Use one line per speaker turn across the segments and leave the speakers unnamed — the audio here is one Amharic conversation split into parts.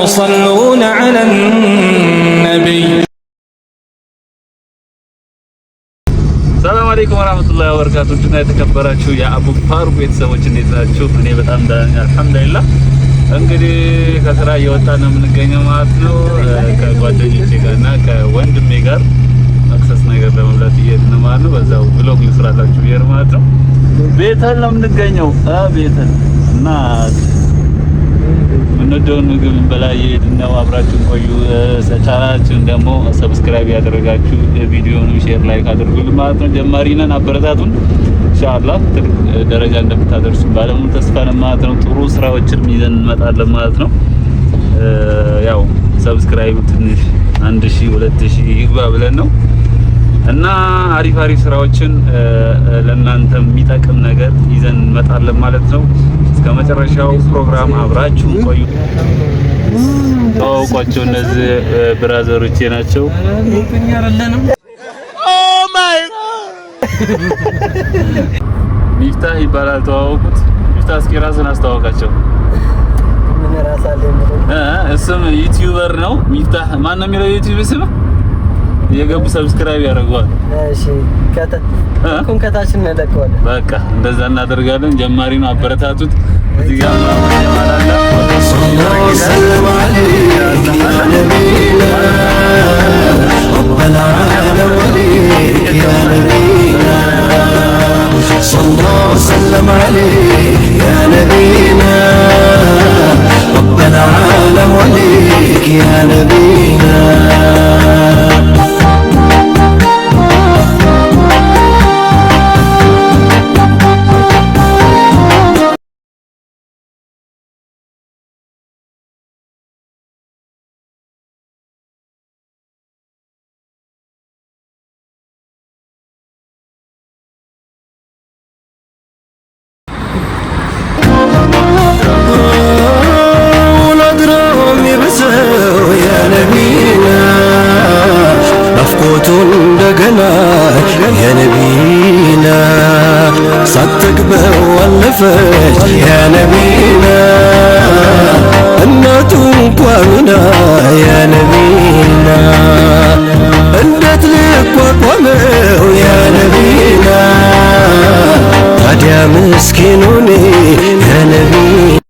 يصلون على النبي.
ሰላም አለይኩም ወራህመቱላሂ ወበረካቱ። እና የተከበራችሁ የአቡ ፋሩቅ ቤተሰቦች እንዴት ናችሁ? እኔ በጣም ደህና ነኝ አልሐምዱሊላህ። እንግዲህ ከስራ እየወጣን ነው የምንገኘው ማለት ነው። ከጓደኞቼ ጋርና ከወንድሜ ጋር መክሰስ ነገር ለመብላት እየሄድን ነው ማለት ነው። በዛው ብሎግ ልስራላችሁ ብዬ ነው ማለት ነው። ቤተል ነው የምንገኘው ቤተል እና ምንወደውን ምግብ እንበላ እየሄድን ነው። አብራችሁን ቆዩ። ቻናላችንን ደግሞ ሰብስክራይብ ያደረጋችሁ ቪዲዮውን ሼር ላይክ አድርጉልን ማለት ነው። ጀማሪ ነን፣ አበረታቱን። ኢንሻአላህ ትልቅ ደረጃ እንደምታደርሱ ባለሙሉ ተስፋ ነን ማለት ነው። ጥሩ ስራዎችን ይዘን እንመጣለን ማለት ነው። ያው ሰብስክራይብ ትንሽ 1000 2000 ይግባ ብለን ነው እና አሪፍ ስራዎችን ለእናንተ የሚጠቅም ነገር ይዘን እንመጣለን ማለት ነው። እስከ መጨረሻው ፕሮግራም አብራችሁ ቆዩ። ታውቋቸው እነዚህ ብራዘሮቼ ናቸው። ኦ ማይ ሚፍታህ ይባላል። ተዋወቁት። ሚፍታህ እስኪ ራስን አስተዋወቃቸው። እሱም ዩቲዩበር ነው። ሚፍታህ ማን ነው የሚለው ዩቲዩብ ስም? የገቡ ሰብስክራይብ ያደርገዋል። እሺ ኮንከታችን እንለቀዋለን። በቃ እንደዛ እናደርጋለን። ጀማሪ ነው፣ አበረታቱት። እዚህ ጋር ማላላ ሰላም አለይኩም ያ ነቢና ረበና ወሊክ ያ ነቢና ሰላም አለይኩም ያ ነቢና ረበና ወሊክ ያ ነቢና እንደገና የነቢና ሳትግበው አለፈች የነቢና እናቱ እንኳን የነቢና እንዴት ልቋቋመው የነቢና ታዲያ ምስኪኑን የነቢና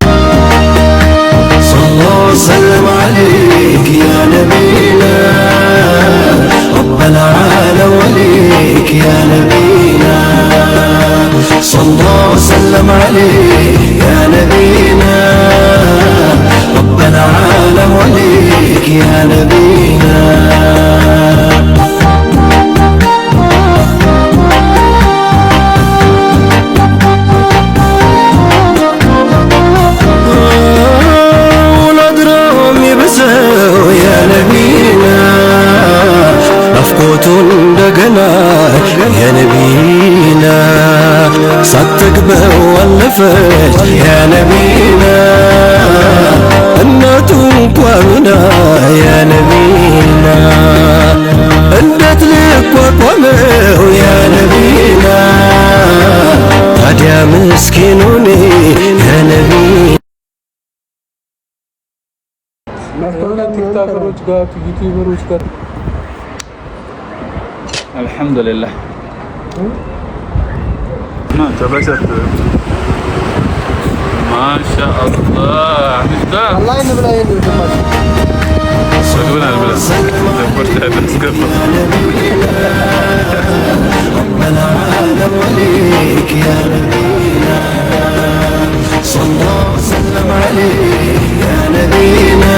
ሰላም አለይክ ያ ነቢና ربنا على وليك يا نبينا صلى الله وسلم عليك يا نبينا ربنا على وليك يا نبينا ولادرهم يبسوا يا نبينا ናፍቆቱን እንደገና የነቢና ሳትግበው አለፈች የነቢና እናቱ እንኳን የነቢና እንዴት ልቋቋመው የነቢና ታዲያ ምስኪኑን የነቢና ቲክቶከሮች ጋር ዩቲዩበሮች ጋር አልሐምዱሊላህ ما تبسط ما شاء الله مفتاح الله ينبلا ينبلا سلونا البلد دبرت هذا السقف ربنا على وليك يا نبينا صلى الله وسلم عليك يا نبينا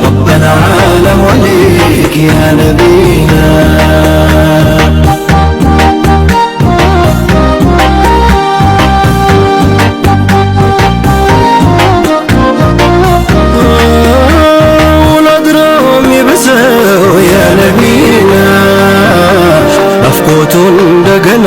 ربنا على وليك يا نبينا ولادرهم يبسوا يا نبينا ናፍቆቱን እንደገና